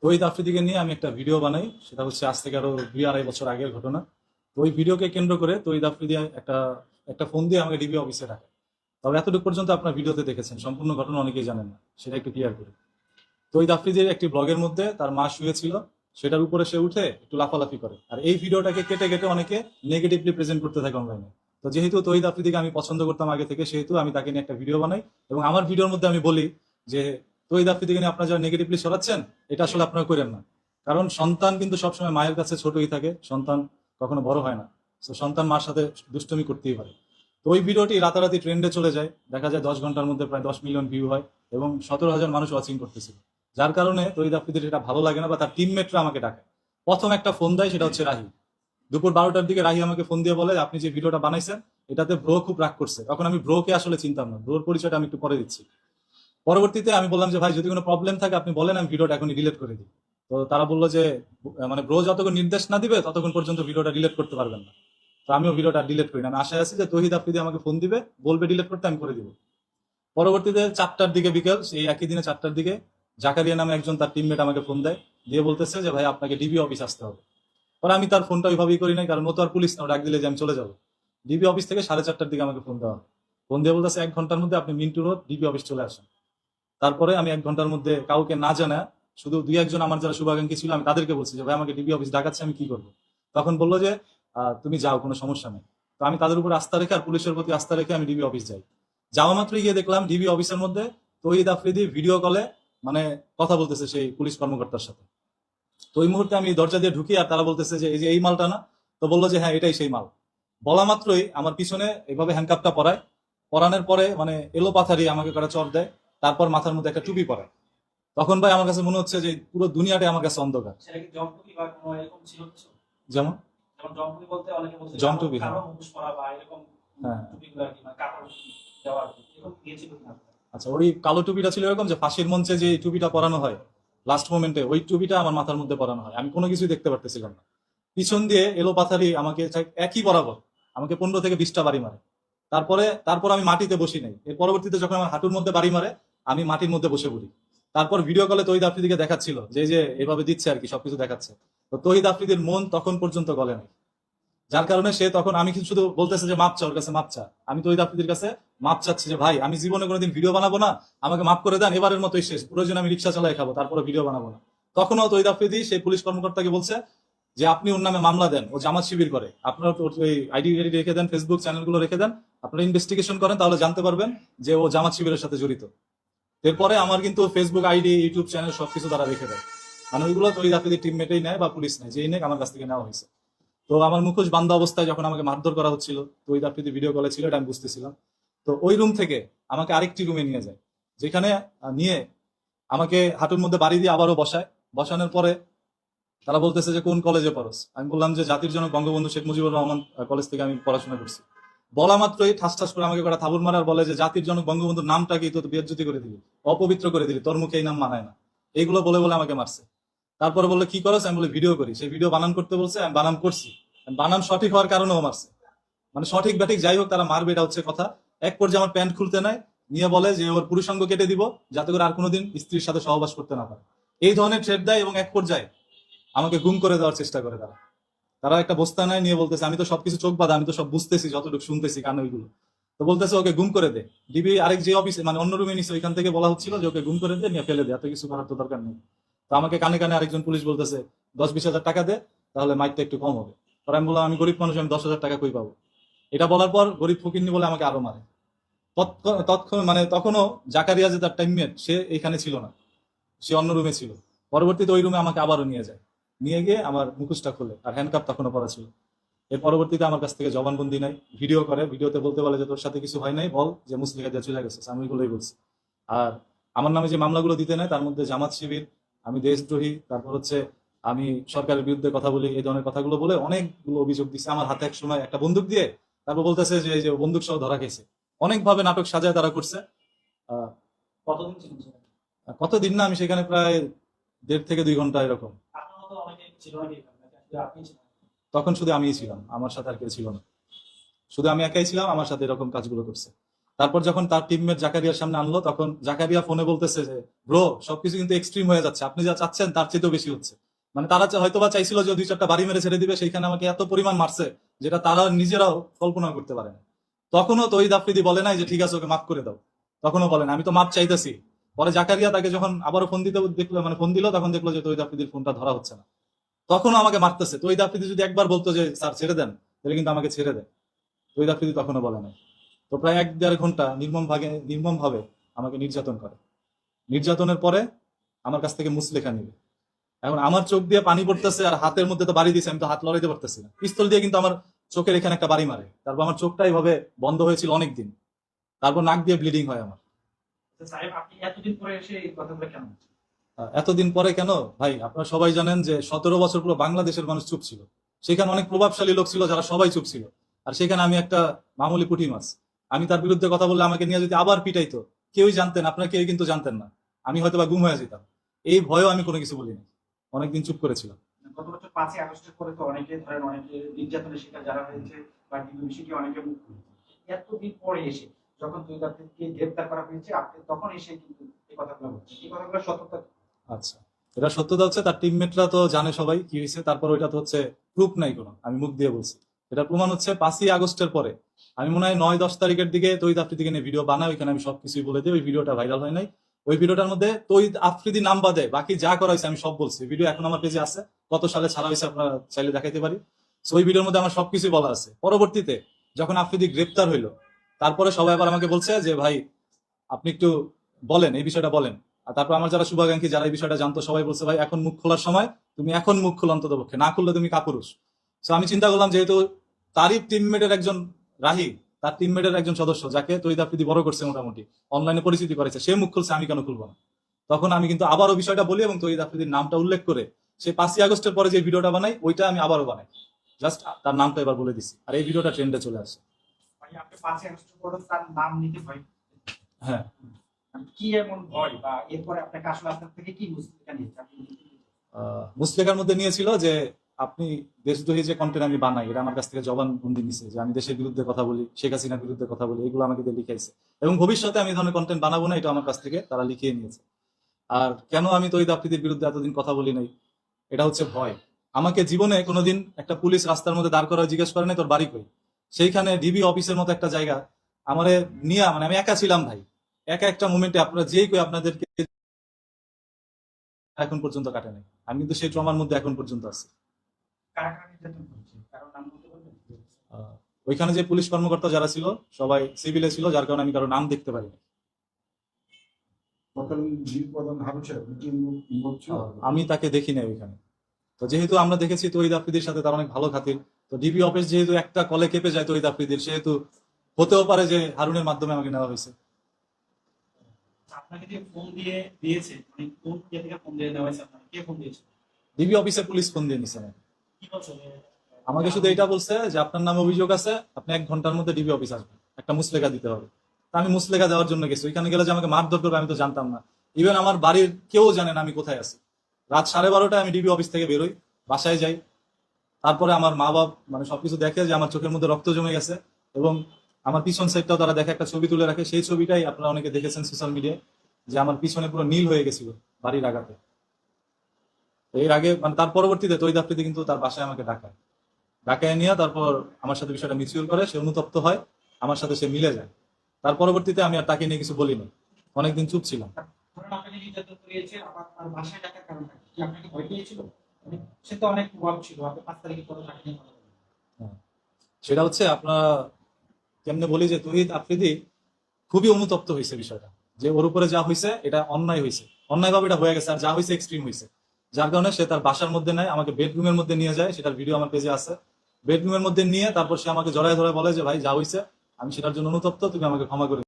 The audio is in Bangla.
তহিদ আফ্রিদিকে নিয়ে আমি একটা ভিডিও বানাই, সেটা হচ্ছে আজ থেকে আরো 2-2.5 বছর আগের ঘটনা। তো ওই ভিডিওকে কেন্দ্র করে তহিদ আফ্রিদি একটা একটা ফোন দিয়ে আমাকে ডিবি অফিসে রাখে। তবে এতটুকু পর্যন্ত আপনার ভিডিওতে দেখেছেন, সম্পূর্ণ ঘটনা অনেকেই জানেন না, সেটা একটু ক্লিয়ার করি। তহিদ আফ্রিদির একটি ব্লগের মধ্যে তার মা শুয়েছিল, সেটার উপরে সে উঠে একটু লাফালাফি করে, আর এই ভিডিওটাকে কেটে কেটে অনেকে নেগেটিভলি প্রেজেন্ট করতে থাকে অনলাইনে। তো যেহেতু তহিদ আফ্রিদিকে আমি পছন্দ করতাম আগে থেকে, সেহেতু আমি তাকে নিয়ে একটা ভিডিও বানাই এবং আমার ভিডিওর মধ্যে আমি বলি যে তহিদ আফ্রিদিকে নিয়ে আপনারা যারা নেগেটিভলি ছড়াচ্ছেন, এটা আসলে আপনারা করেন না। কারণ সন্তান কিন্তু সবসময় মায়ের কাছে ছোটই থাকে, সন্তান কখনো বড় হয় না। তো সন্তান মার সাথে দুষ্টমি করতেই পারে। তো ওই ভিডিওটি রাতারাতি ট্রেন্ডে চলে যায়, দেখা যায় 10 ঘন্টার মধ্যে প্রায় 10 মিলিয়ন ভিউ হয় এবং 17,000 মানুষ ওয়াচিং করতেছিল। যার কারণে তহিদ আফ্রিদির এটা ভালো লাগে না বা তার টিমমেটরা আমাকে ডাকে। প্রথম একটা ফোন দেয়, সেটা হচ্ছে রাহি। দুপুর 12টার দিকে রাহি আমাকে ফোন দিয়ে বলে, আপনি যে ভিডিওটা বানাইছেন এটাতে ব্রো খুব রাগ করছে। তখন আমি ব্রোকে আসলে চিনতাম না, ব্রোর পরিচয়টা আমি একটু পরে দিচ্ছি। পরবর্তীতে আমি বললাম যে ভাই, যদি কোনো প্রবলেম থাকে আপনি বলেন, আমি ভিডিওটা এখনই ডিলিট করে দিই। তো তারা বললো যে মানে ব্রো যতক্ষণ নির্দেশ না দিবে ততক্ষণ পর্যন্ত ভিডিওটা ডিলিট করতে পারবেন না। তো আমিও ভিডিওটা ডিলিট করি না, আমি আশায় আছি যে তহিদ আফ্রিদি আমাকে ফোন দিবে, বলবে ডিলিট করতে, আমি করে দিব। পরবর্তীতে 4টার দিকে, বিকেল সেই একই দিনে 4টার দিকে জাকারিয়া নামে একজন তার টিমমেট আমাকে ফোন দেয়, দিয়ে বলতেছে যে ভাই আপনাকে ডিবি অফিস আসতে হবে। পরে আমি তার ফোনটা ওইভাবেই করি নাই, কারণ ও তো আর পুলিশ না, ও ডাক দিলে যে আমি চলে যাবো। ডিবি অফিস থেকে 4:30টার দিকে আমাকে ফোন দেওয়া হয়। ফোন দিয়ে বলতেছে 1 ঘন্টার মধ্যে আপনি মিন্টু রোড ডিবি অফিস চলে আসেন। তারপরে আমি 1 ঘন্টার মধ্যে কাউকে না জানা, শুধু 2-1 জন আমার যারা শুভাকাঙ্ক্ষী ছিল, আমি তাদেরকে বলছি যে ভাই আমাকে ডিবি অফিস ডাকাচ্ছে, আমি কি করবো। তখন বললো যে তুমি যাও, কোনো সমস্যা নেই। তো আমি তাদের উপর আস্থা রেখে আর পুলিশের প্রতি আস্থা রেখে আমি ডিবি অফিস যাই। যাওয়া মাত্রই গিয়ে দেখলাম ডিবি অফিসের মধ্যে তহিদ আফ্রিদি ভিডিও কলে মানে কথা বলতেছে সেই পুলিশ কর্মকর্তার সাথে। তো ওই মুহূর্তে আমি দরজা দিয়ে ঢুকি, আর তারা বলতেছে যে এই যে এই মালটা না। তো বললো যে হ্যাঁ এটাই সেই মাল। বলা মাত্রই আমার পিছনে এইভাবে হ্যান্ডকাপটা পরায়, পরানোর পরে মানে এলো পাথারি আমাকে কটা চর দেয়। তারপর মাথার মধ্যে একটা টুপি পরায়। তখন ভাই আমার কাছে মনে হচ্ছে যে পুরো দুনিয়াটাই আমার কাছে অন্ধকার। সেটা কি জমটুপি বা কোনো এরকম ছিল কিছু? যেমন যেমন জমটুপি বলতে অনেকে বলছে জমটুপি, হ্যাঁ। কালো মুখোশ পরা বা এরকম হ্যাঁ, টুপিগুলো আর কি, মানে কাপড় দেওয়া আর কি, এরকম দিয়েছিল কিনা আপনার? আচ্ছা, ওই কালো টুপিটা ছিল এরকম যে ফাঁসির মঞ্চে যে টুপিটা পরানো হয় লাস্ট মোমেন্টে, ওই টুপিটা আমার মাথার মধ্যে পরানো হয়। আমি কোনো কিছুই দেখতে পারতেছিলাম না। পিছন দিয়ে এলো পাথারি আমাকে ঠিক একই বরাবর আমাকে 15 থেকে 20টা বাড়ি মারে। তারপর আমি মাটিতে বসি নাই, এর পরবর্তীতে যখন আমার হাঁটুর মধ্যে বাড়ি মারে, আমি মাটির মধ্যে বসে পড়ি। তারপর ভিডিও কলে তহিদ আফ্রিদিকে দেখাচ্ছিল যে এই যে এভাবে দিচ্ছে আর কি, সবকিছু দেখাচ্ছে। তো তহিদ আফ্রিদির মন তখন পর্যন্ত গলে নাই। যার কারণে সে তখন, আমি কিন্তু শুধু বলতেছে যে মাপ চা, ওর কাছে মাপ চা। আমি তহিদ আফ্রিদির কাছে মাপ চাচ্ছি যে ভাই আমি জীবনে কোনোদিন ভিডিও বানাবো না, আমাকে মাফ করে দেন, এবারের মতোই শেষ, প্রয়োজন আমি রিক্সা চালাই খাবো, তারপরে ভিডিও বানাবো না। তখনও তহিদ আফ্রিদি সেই পুলিশ কর্মকর্তাকে বলছে যে আপনি ওর নামে মামলা দেন, ও জামাত শিবির করে, আপনারা ওর ওই আইডি রেখে দেন, ফেসবুক চ্যানেলগুলো রেখে দেন, আপনারা ইনভেস্টিগেশন করেন, তাহলে জানতে পারবেন যে ও জামাত শিবিরের সাথে জড়িত। এরপরে আমার কিন্তু ফেসবুক আইডি, ইউটিউব চ্যানেল সবকিছু তারা রেখে দেয়। মানে ওইগুলো তহিদ আফ্রিদির টিমমেটেই নেয় বা পুলিশ নেয়, যেই নেক আমার কাছ থেকে নেওয়া হয়েছে। তো আমার মুখোশ বান্ধা অবস্থায় যখন আমাকে মারধর করা হচ্ছিল, তহিদ আফ্রিদি ভিডিও কলে ছিল, এটা আমি বুঝতেছিলাম। তো ওই রুম থেকে আমাকে আরেকটি রুমে নিয়ে যায়, যেখানে নিয়ে আমাকে হাঁটুর মধ্যে বাড়ি দিয়ে আবারও বসায়। বসানোর পরে তারা বলতেছে যে কোন কলেজে পড়স। আমি বললাম যে জাতির জনক বঙ্গবন্ধু শেখ মুজিবুর রহমান কলেজ থেকে আমি পড়াশোনা করছি। বলা মাত্রই ঠাস ঠাস করে আমাকে কটা থাবুর মারার, বলে যে জাতির জনক বঙ্গবন্ধুর নামটাকেই তো বেইজ্জতি করে দিলি, অপবিত্র করে দিলি, তোর মুখে এই নাম মানায় না। এইগুলো বলে বলে আমাকে মারছে। তারপরে বললো কি করছ, আমি বলে ভিডিও করি। সেই ভিডিও বানান করতে বলছে, আমি বানান করছি। বানান সঠিক হওয়ার কারণেও মারছে। মানে সঠিক ব্যাঠিক যাই হোক, তারা মারবে, এটা হচ্ছে কথা। এক পর্যায়ে আমার প্যান্ট খুলতে নাই, নিয়ে বলে যে ওর পুরুষাঙ্গ কেটে দিব, যাতে করে আর কোনোদিন স্ত্রীর সাথে সহবাস করতে না পারে। এই ধরনের থ্রেট দেয় এবং এক পর্যায়ে আমাকে গুম করে দেওয়ার চেষ্টা করে তারা। তারা একটা বস্তা নেয়, নিয়ে বলতেছে আমি তো সবকিছু চোখ বাঁধা, আমি তো সব বুঝতেছি, যতটুকু শুনতেছি কানে ওইগুলো। তো বলতেছে ওকে গুম করে দে। ডিবি আরেক যে অফিসে, মানে অন্য রুমে নিচ্ছে, ওইখান থেকে বলা হচ্ছিল যে ওকে গুম করে দে, নিয়ে ফেলে দে, এত কিছু করার তো দরকার নেই। তো আমাকে কানে কানে আরেকজন পুলিশ বলতেছে 10-20 হাজার টাকা দে, তাহলে মাইকটা একটু কম হবে। পরে আমি বললাম আমি গরিব মানুষ, আমি 10,000 টাকা কই পাবো। এটা বলার পর গরিব ফকিন্নি বলে আমাকে আরো মারে। মানে তখনও জাকারিয়া যে তার টাইমমেট, সে এখানে ছিল না, সে অন্য রুমে ছিল। পরবর্তীতে ওই রুমে আমাকে আবারও নিয়ে যায়, নিয়ে গিয়ে আমার মুখোশটা খুলে, আর হ্যান্ডকাপ তখনও পরা ছিল। এর পরবর্তীতে আমার কাছ থেকে জবানবন্দি নাই, ভিডিও করে, ভিডিওতে বলতে বলে যে তোর সাথে কিছু হয় নাই, বল যে মুসলিকা দিয়ে চলে গেছে, আমি ওইগুলোই বলছি। আর আমার নামে যে মামলাগুলো দিতে নেয়, তার মধ্যে জামাত শিবির, আমি দেশদ্রোহী, তারপর হচ্ছে আমি সরকারের বিরুদ্ধে কথা বলি, এই ধরনের কথাগুলো বলে অনেকগুলো অভিযোগ দিচ্ছে আমার হাতে, এক সময় একটা বন্দুক দিয়ে। তারপর বলতেছে যে এই যে বন্দুক সহ ধরা খেয়েছে। অনেকভাবে নাটক সাজায় তারা করছে। আহ কতদিন ছিলেন সেখানে? কতদিন না, আমি সেখানে প্রায় 1.5 থেকে 2 ঘন্টা এরকম। আপনার মতো অনেকে ছিল নাকি এখানে? নাকি শুধু আপনি ছিলেন? তখন শুধু আমিই ছিলাম, আমার সাথে আর কেউ ছিল না। শুধু আমি একাই ছিলাম, আমার সাথে এরকম কাজগুলো করছে। তারপর যখন তার টিমমেট জাকারিয়ার সামনে আনলো, তখন জাকারিয়া ফোনে বলতেছে যে ব্রো, সবকিছু কিন্তু এক্সট্রিম হয়ে যাচ্ছে, আপনি যা চাচ্ছেন তার চেয়েও বেশি হচ্ছে। মানে তারা হয়তোবা চাইছিল যে 2-4টা বাড়ি মেরে ছেড়ে দিবে, সেইখানে আমাকে এত পরিমাণ মারছে যেটা তারা নিজেরাও কল্পনা করতে পারে না। তখনও তহিদ আফ্রিদি বলে নাই যে ঠিক আছে ওকে মাফ করে দাও, তখনও বলেন আমি তো মাপ চাইতেছি। পরে জাকারিয়া তাকে যখন আবারও ফোন দিতে দেখলো, মানে ফোন দিল, তখন দেখলো যে তহিদ আফ্রিদির ফোনটা ধরা হচ্ছে না। তখনও আমাকে মারতেছে। তহিদ আফ্রিদি যদি একবার বলতো যে স্যার ছেড়ে দেন, তাহলে কিন্তু আমাকে ছেড়ে দেয়। তহিদ আফ্রিদি তখনও বলে নাই। তো প্রায় 1-1.5 ঘন্টা নির্মম ভাবে আমাকে নির্যাতন করে। নির্যাতনের পরে আমার কাছ থেকে মুচলেখা নিবে। এখন আমার চোখ দিয়ে পানি পড়তেছে, আর হাতের মধ্যে তো বাড়ি দিয়েছে, আমি তো হাত লড়াইতে পারতেছি না। পিস্তল দিয়ে কিন্তু আমার চোখের এখানে একটা বাড়ি মারে। তারপর আমার চোখটা এইভাবে বন্ধ হয়েছিল অনেকদিন। তারপর নাক দিয়ে ব্লিডিং হয় আমার। তো সাহেব, আপনি এতদিন পরে এসে এই কথাগুলো কেন বলছেন? এতদিন পরে কেন ভাই, আপনারা সবাই জানেন যে 17 বছর পুরো বাংলাদেশের মানুষ চুপ ছিল। সেখানে অনেক প্রভাবশালী লোক ছিল যারা সবাই চুপ ছিল। আর সেখানে আমি একটা মামুলি পুঁটি মাছ। আমি তার বিরুদ্ধে কথা বললে আমাকে নিয়ে যদি আবার পিটাইতো, কেউই জানতেন, আপনারা কেউ কিন্তু জানতেন না। আমি হয়তো বা গুম হয়ে যেতাম। এই ভয়েও আমি কোনো কিছু বলিনি, অনেকদিন চুপ করেছিলাম। গত বছর 5ই আগস্টের পরে তো অনেকে ধরেন, অনেকে নির্যাতনের শিকার যারা হয়েছে বা বিষয়টি অনেকে মুখ খুলেছে। এতদিন পরে এসে যখন দুই তারিখকে গ্রেপ্তার করা হয়েছে, আপনি তখন এসে কিন্তু এই কথাগুলো বলছেন, এই কথাগুলো সত্যতা কি? আচ্ছা, এটা সত্যতা হচ্ছে তার টিমমেটরা তো জানে সবাই কি হয়েছে। তারপর ওইটা তো হচ্ছে প্রুফ নাই কোনো, আমি মুখ দিয়ে বলছি। এটা প্রমাণ হচ্ছে 5ই আগস্টের পরে। আমি মনে হয় 9-10 তারিখের দিকে তহিদ আফ্রিদিকে নিয়ে ভিডিও বানাই, ওইখানে আমি সবকিছুই বলে দিই। ওই ভিডিওটা ভাইরাল হয় নাই। ওই ভিডিওটার মধ্যে তহিদ আফ্রিদি নাম বাদে বাকি যা করা হয়েছে আমি সব বলছি। ভিডিও এখন আমার পেজে আছে, কত সালে ছাড়া হয়েছে আপনারা চাইলে দেখাইতে পারি। So, ওই ভিডিওর মধ্যে আমার সবকিছুই বলা আছে। পরবর্তীতে যখন আফ্রিদি গ্রেপ্তার হইলো, তারপরে সবাই আবার আমাকে বলছে যে ভাই আপনি একটু বলেন, এই বিষয়টা বলেন। আর তারপর আমার যারা শুভাকাঙ্ক্ষী, যারা এই বিষয়টা জানতো, সবাই বলছে ভাই এখন মুখ খোলার সময়, তুমি এখন মুখ খোলো অন্তত পক্ষে, না খুললে তুমি কাপুরুষ। তো আমি চিন্তা করলাম যেহেতু তারই টিমমেটের একজন রাহি, তার টিমমেটের একজন সদস্য যাকে তহিদ আফ্রিদি বড় করছে, মোটামুটি অনলাইনে পরিচিতি করেছে, সে মুখ খুলছে, আমি কেন খুলবো না? তখন আমি কিন্তু আবারও বিষয়টা বলি এবং তহিদ আফ্রিদির নামটা উল্লেখ করে সেই 5ই আগস্টের পরে যে ভিডিওটা বানাই, ওইটা আমি আবারও বানাই। জাস্ট তার নামটা এবার বলে দিছি, আর এই ভিডিওটা ট্রেন্ডে চলে আসে। মানে আপনি 5ই আগস্টের পরে তার নাম নিতে ভয় পেতেন। হ্যাঁ, কি এমন ভয়, বা এরপরে আপনাকে আসলে আপনার থেকে কি মুসলিকা নিয়েছে আপনি? মুসলেখার মধ্যে নিয়েছিল যে আপনি দেশদ্রোহী যে কন্টেন্ট আমি বানাই, এটা আমার কাছ থেকে জবানবন্দি নিছে যে আমি দেশের বিরুদ্ধে কথা বলি, শেখ হাসিনার বিরুদ্ধে কথা বলি, এগুলো আমাকে দিয়ে লিখাইছে। এবং ভবিষ্যতে আমি এই ধরনের কন্টেন্ট বানাবো না, এটা আমার কাছ থেকে তারা লিখিয়ে নিয়েছে। আর কেন আমি তহিদ আফ্রিদির বিরুদ্ধে এতদিন কথা বলি নাই, এটা হচ্ছে ভয়। আমাকে জীবনে কোনোদিন একটা পুলিশ রাস্তার মধ্যে দাঁড় করা জিজ্ঞেস করে নাই তোর বাড়ি কই। সেইখানে ডিবি অফিসের মতো একটা জায়গা আমারে নিয়ে, মানে আমি একা ছিলাম ভাই। একা একটা মোমেন্টে আপনারা যেই কই আপনাদেরকে এখন পর্যন্ত কাটে নাই। আমি কিন্তু সেই ট্রমার মধ্যে এখন পর্যন্ত আছি। কারা কারা নির্যাতন করছে, কারণ নাম বলতে পারবেন? আহ, ওইখানে যে পুলিশ কর্মকর্তা যারা ছিল সবাই সিভিলে ছিল, যার কারণে আমি কারো নাম দেখতে পারিনি। তৎকালীন জিল প্রধান হারুন সাহেব মিটিং বলছিল। আমি তাকে দেখি নাই ওইখানে। তো যেহেতু আমরা দেখেছি তহিদ আফ্রিদির সাথে তার অনেক ভালো খাতির, তো ডিবি অফিস যেহেতু একটা কলে কেঁপে যায় তহিদ আফ্রিদির, সেহেতু হতেও পারে যে হারুনের মাধ্যমে আমাকে নেওয়া হয়েছে। আপনাকে যে ফোন দিয়ে দিয়েছে, মানে কোন কে থেকে ফোন দিয়ে দেওয়া হয়েছে, আপনাকে কে ফোন দিয়েছে? ডিবি অফিসে পুলিশ ফোন দিয়ে নিছে আমাকে। কি বলছে যে আমাকে শুধু এটা বলছে যে আপনার নামে অভিযোগ আছে, আপনি 1 ঘন্টার মধ্যে ডিবি অফিস আসবেন, একটা মুসলেখা দিতে হবে। তা আমি মুসলেখা দেওয়ার জন্য গেছি। ওইখানে গেলে যে আমাকে মারধর করবে আমি তো জানতাম না। ইভেন আমার বাড়ির কেউ জানে না আমি কোথায় আছি। রাত 12:30টায় আমি ডিবি অফিস থেকে বেরোই, বাসায় যাই। তারপরে আমার মা বাপ মানে সবকিছু দেখে যে আমার চোখের মধ্যে রক্ত জমে গেছে, এবং আমার পিছন সাইডটাও তারা দেখে, একটা ছবি তুলে রাখে। সেই ছবিটাই আপনারা অনেকে দেখেছেন সোশ্যাল মিডিয়ায়, যে আমার পিছনে পুরো নীল হয়ে গেছিল বাড়ির আগাতে। এর আগে মানে তার পরবর্তীতে তহিদ আফ্রিদি কিন্তু তার বাসায় আমাকে ঢাকায় নিয়ে তারপর আমার সাথে বিষয়টা মিউচুয়াল করে, সে অনুতপ্ত হয়, আমার সাথে সে মিলে যায়। তার পরবর্তীতে আমি আর তাকে নিয়ে কিছু বলিনি, অনেকদিন চুপ ছিলাম। ধরুন আপনাকে নির্যাতন করিয়েছে, আবার তার বাসায় ডাকার কারণটা কি? আপনাকে ভয় পেয়েছিল? মানে সে তো অনেক প্রভাব ছিল, আপনি 5 তারিখে পরে তাকে নিয়ে কথা বলেন। হ্যাঁ। সেটা হচ্ছে আপনারা কেমনে বলি যে তহিদ আফ্রিদি খুবই অনুতপ্ত হয়েছে বিষয়টা, যে ওর উপরে যা হয়েছে এটা অন্যায় হয়েছে, অন্যায়ভাবে এটা হয়ে গেছে, আর যা হয়েছে এক্সট্রিম হয়েছে। যার কারণে সে তার বাসার মধ্যে নেয়, আমাকে বেডরুমের মধ্যে নিয়ে যায়, সেটার ভিডিও আমার পেজে আছে। বেডরুমের মধ্যে নিয়ে তারপর সে আমাকে জড়ায় ধরে বলে যে ভাই যা হয়েছে আমি সেটার জন্য অনুতপ্ত, তুমি আমাকে ক্ষমা করে